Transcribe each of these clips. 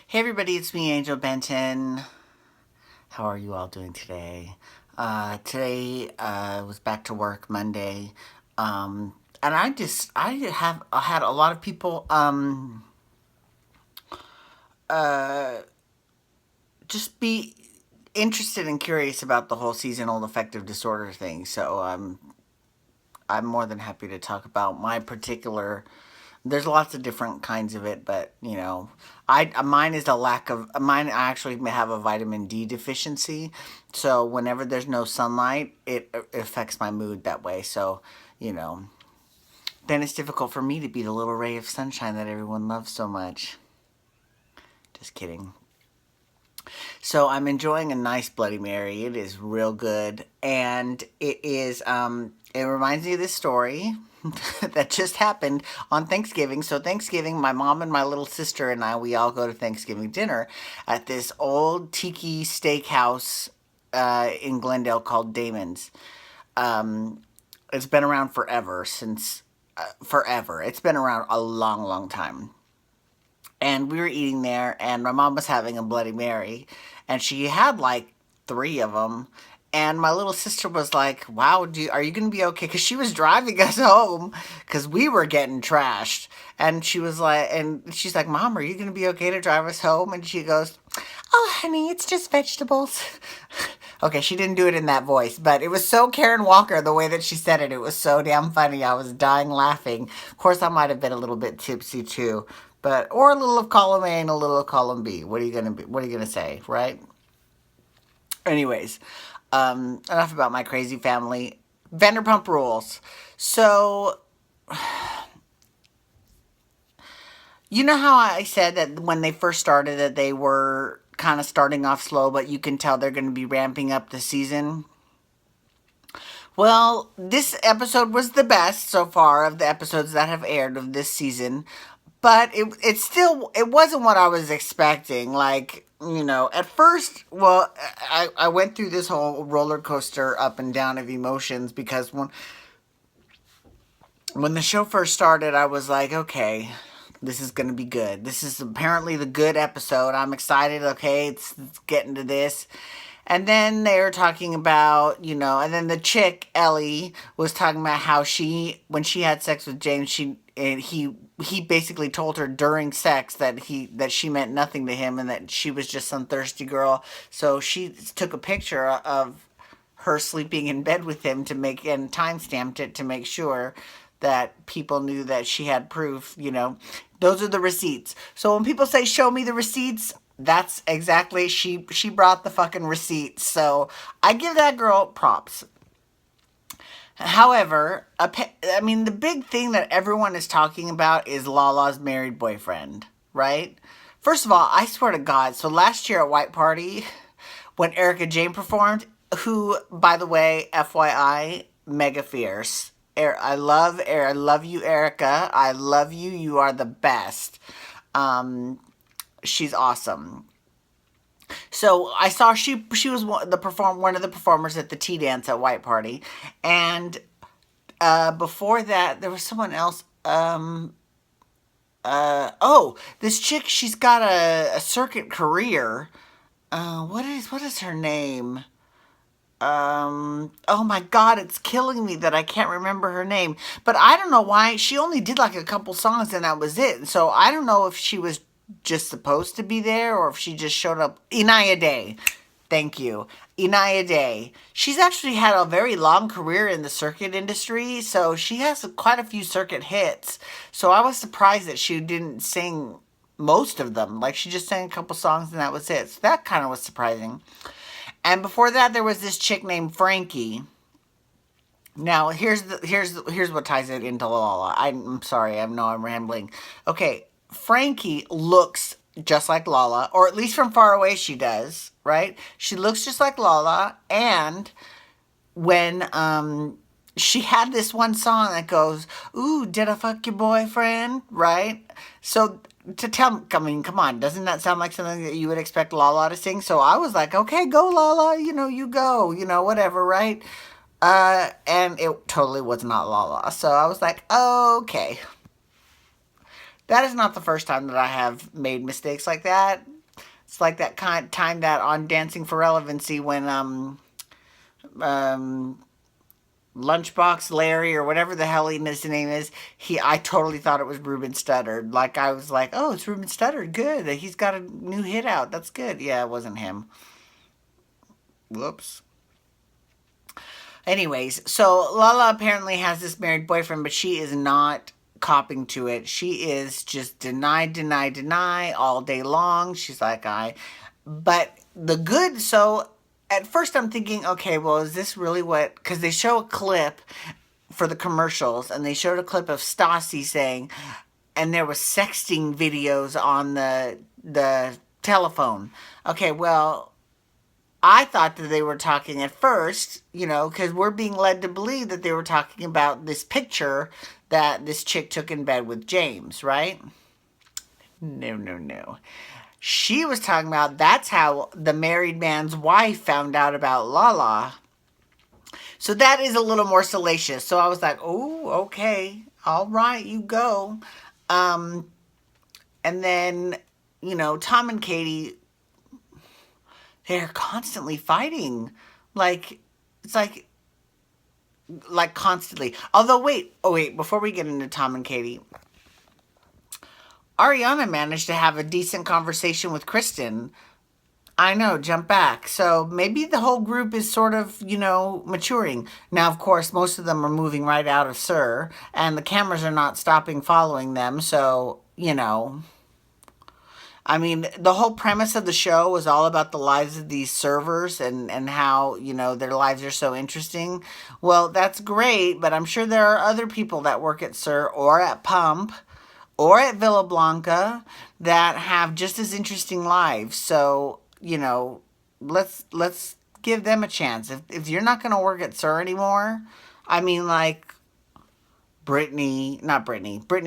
Hey everybody, it's me, Angel Benton. How are you all doing today? Today was back to work Monday, and I had a lot of people uh, just be interested and curious about the whole seasonal affective disorder thing. So I'm more than happy to talk about my particular. There's lots of different kinds of it, but I mine is a lack of mine. I actually have a vitamin D deficiency, so whenever there's no sunlight, it affects my mood that way. So, you know, then it's difficult for me to be the little ray of sunshine that everyone loves so much. Just kidding. So I'm enjoying a nice Bloody Mary. It is real good, and it is. It reminds me of this story that just happened on Thanksgiving. So Thanksgiving, my mom and my little sister and we all go to Thanksgiving dinner at this old tiki steakhouse in Glendale called Damon's. Um, it's been around forever since forever. It's been around a long, long time. And we were eating there, and my mom was having a Bloody Mary, and she had like three of them. And my little sister was like, "Wow, are you gonna be okay?" Because she was driving us home, because we were getting trashed. And she's like, "Mom, are you gonna be okay to drive us home?" And she goes, "Oh, honey, it's just vegetables." Okay, she didn't do it in that voice, but it was so Karen Walker the way that she said it. It was so damn funny. I was dying laughing. Of course, I might have been a little bit tipsy too, but or a little of column A and a little of column B. What are you gonna be? What are you gonna say, right? Anyways, enough about my crazy family. Vanderpump Rules. So you know how I said that when they first started that they were kind of starting off slow, but you can tell they're going to be ramping up the season. Well, this episode was the best so far of the episodes that have aired of this season, but it wasn't what I was expecting. Like, at first, well, I went through this whole roller coaster up and down of emotions because when the show first started, I was like, okay, this is going to be good. This is apparently the good episode. I'm excited. Okay, it's getting to this. And then they were talking about, and then the chick, Ellie, was talking about how when she had sex with James, he basically told her during sex that she meant nothing to him and that she was just some thirsty girl. So she took a picture of her sleeping in bed with him and time stamped it to make sure that people knew that she had proof. Those are the receipts. So when people say show me the receipts, that's exactly she brought the fucking receipts. So I give that girl props. However, I mean, the big thing that everyone is talking about is Lala's married boyfriend, right? First of all, I swear to God, so last year at White Party, when Erica Jane performed, who, by the way, FYI, mega fierce. I love you, Erica. I love you. You are the best. She's awesome. So I saw she was one of the performers at the tea dance at White Party, and before that there was someone else. This chick, she's got a circuit career. What is her name? Oh my God, it's killing me that I can't remember her name. But I don't know why. She only did like a couple songs and that was it. So I don't know if she was just supposed to be there or if she just showed up. Inaya Day. Thank you. Inaya Day. She's actually had a very long career in the circuit industry, so she has quite a few circuit hits. So I was surprised that she didn't sing most of them. Like she just sang a couple songs and that was it. So that kind of was surprising. And before that, there was this chick named Frankie. Now, here's what ties it into Lala. I'm sorry, I know I'm rambling. Okay, Frankie looks just like Lala, or at least from far away she does, right? She looks just like Lala, and when she had this one song that goes, "Ooh, did I fuck your boyfriend?" Right? So I mean, come on, doesn't that sound like something that you would expect Lala to sing? So I was like, okay, go Lala, you go, whatever, right? And it totally was not Lala. So I was like, okay. That is not the first time that I have made mistakes like that. It's like that kind time that on Dancing for Relevancy when um Lunchbox Larry or whatever the hell his name is, I totally thought it was Ruben Studdard. Like I was like, oh, it's Ruben Studdard. Good. He's got a new hit out. That's good. Yeah, it wasn't him. Whoops. Anyways, so Lala apparently has this married boyfriend, but she is not copping to it. She is just deny, deny, deny all day long. She's like, but the good, so at first I'm thinking, okay, well, is this really what, because they show a clip for the commercials, and they showed a clip of Stassi saying, and there was sexting videos on the telephone. Okay, well, I thought that they were talking at first, because we're being led to believe that they were talking about this picture that this chick took in bed with James, right? No, no, no. She was talking about that's how the married man's wife found out about Lala. So that is a little more salacious. So I was like, oh, okay. All right, you go. Um, and then, Tom and Katie, they're constantly fighting. Like, it's like constantly. Although, wait, before we get into Tom and Katie, Ariana managed to have a decent conversation with Kristen. I know, jump back. So maybe the whole group is sort of, maturing. Now, of course, most of them are moving right out of Sir, and the cameras are not stopping following them. So, I mean, the whole premise of the show was all about the lives of these servers and how, their lives are so interesting. Well, that's great, but I'm sure there are other people that work at Sir or at Pump or at Villa Blanca that have just as interesting lives. So, let's give them a chance. If you're not going to work at Sir anymore, I mean, like, Brittany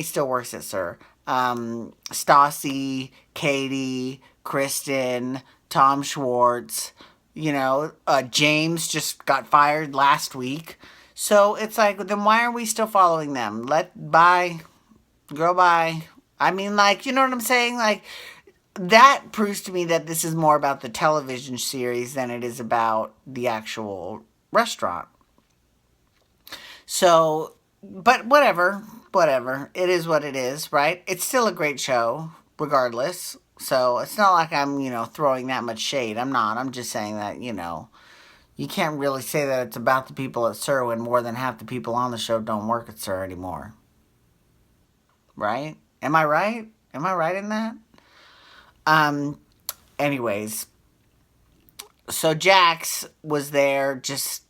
still works at Sir. Stassi, Katie, Kristen, Tom Schwartz, James just got fired last week. So it's like, then why are we still following them? Bye, girl, bye. I mean, like, you know what I'm saying? Like, that proves to me that this is more about the television series than it is about the actual restaurant. So, but whatever. It is what it is, right? It's still a great show, regardless. So it's not like I'm, throwing that much shade. I'm not. I'm just saying that, you can't really say that it's about the people at Sir when more than half the people on the show don't work at Sir anymore. Right? Am I right? Am I right in that? Um, anyways, so Jax was there just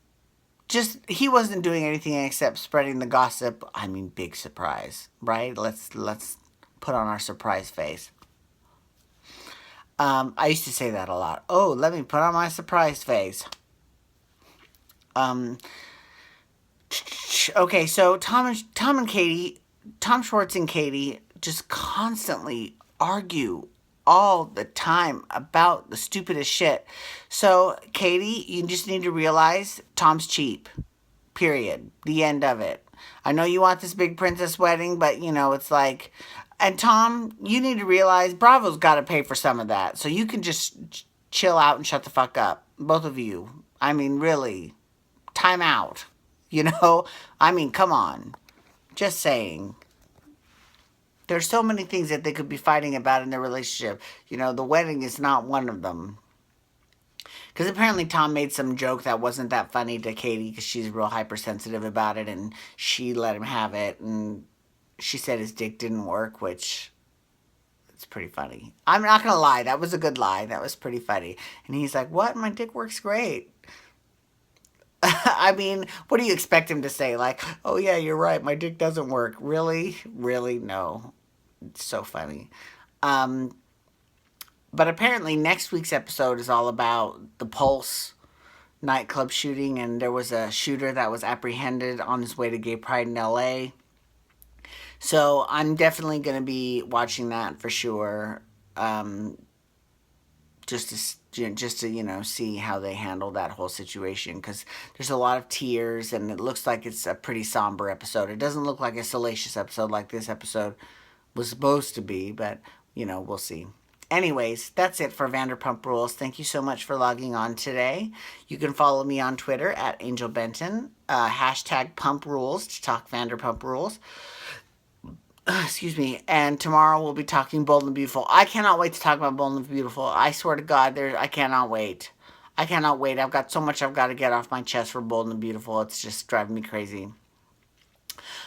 he wasn't doing anything except spreading the gossip. I mean, big surprise, right? Let's put on our surprise face. I used to say that a lot. Oh, let me put on my surprise face. Um, okay, so Tom and Katie, Tom Schwartz and Katie just constantly argue all the time about the stupidest shit. So, Katie, you just need to realize Tom's cheap. Period. The end of it. I know you want this big princess wedding, but it's like, and Tom, you need to realize Bravo's got to pay for some of that. So you can just chill out and shut the fuck up. Both of you. I mean, really. Time out. I mean, come on. Just saying. There's so many things that they could be fighting about in their relationship. The wedding is not one of them. Because apparently Tom made some joke that wasn't that funny to Katie because she's real hypersensitive about it, and she let him have it, and she said his dick didn't work, which it's pretty funny. I'm not going to lie. That was a good lie. That was pretty funny. And he's like, what? My dick works great. I mean, what do you expect him to say? Like, oh yeah, you're right. My dick doesn't work. Really? Really? No. It's so funny. Um, but apparently next week's episode is all about the Pulse nightclub shooting, and there was a shooter that was apprehended on his way to Gay Pride in LA. So I'm definitely going to be watching that for sure. Just to see how they handle that whole situation, because there's a lot of tears and it looks like it's a pretty somber episode. It doesn't look like a salacious episode like this episode was supposed to be, but we'll see. Anyways, that's it for Vanderpump Rules. Thank you so much for logging on today. You can follow me on Twitter at Angel Benton, hashtag Pump Rules to talk Vanderpump Rules. Excuse me. And tomorrow we'll be talking Bold and Beautiful. I cannot wait to talk about Bold and Beautiful. I swear to God, I cannot wait. I cannot wait. I've got so much I've got to get off my chest for Bold and Beautiful. It's just driving me crazy.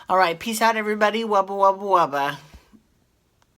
All right. Peace out, everybody. Wubba, wubba, wubba.